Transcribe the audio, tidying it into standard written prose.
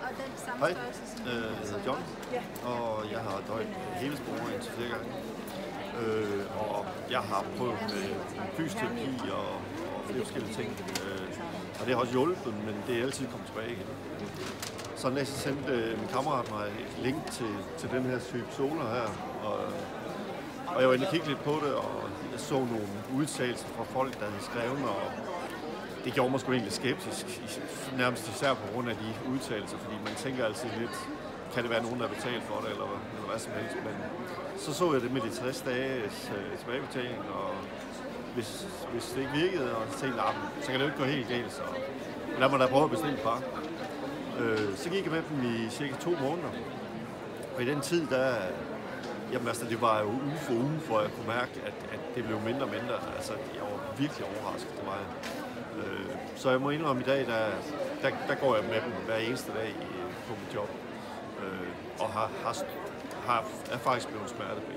Hej, jeg hedder John, og jeg har døjet hele sporet indtil flere gange. Og jeg har prøvet med fysioterapi og flere forskellige ting. Og det har også hjulpet, men det er altid kommet tilbage igen. Så næsten sendte min kammerat mig et link til den her type zoner her. Og jeg var inde og kigge lidt på det, og jeg så nogle udtalelser fra folk, der havde skrevet, og det gjorde mig sgu egentlig skeptisk, nærmest især på grund af de udtalelser, fordi man tænker altid lidt, kan det være nogen, der har betalt for det, eller hvad som helst. Men så jeg det med de 60 dages tilbagebetaling, og hvis det ikke virkede, og så tænkte jeg, så kan det jo ikke gå helt galt, så lad mig da prøve at bestille et par. Så gik jeg med dem i cirka 2 måneder, og i den tid, det var jo uge for uge, hvor jeg kunne mærke, at det blev mindre og mindre. Altså, jeg var virkelig overrasket til mig. Så jeg må indrømme, i dag, der går jeg med dem hver eneste dag på mit job. Og er faktisk blevet smertefri.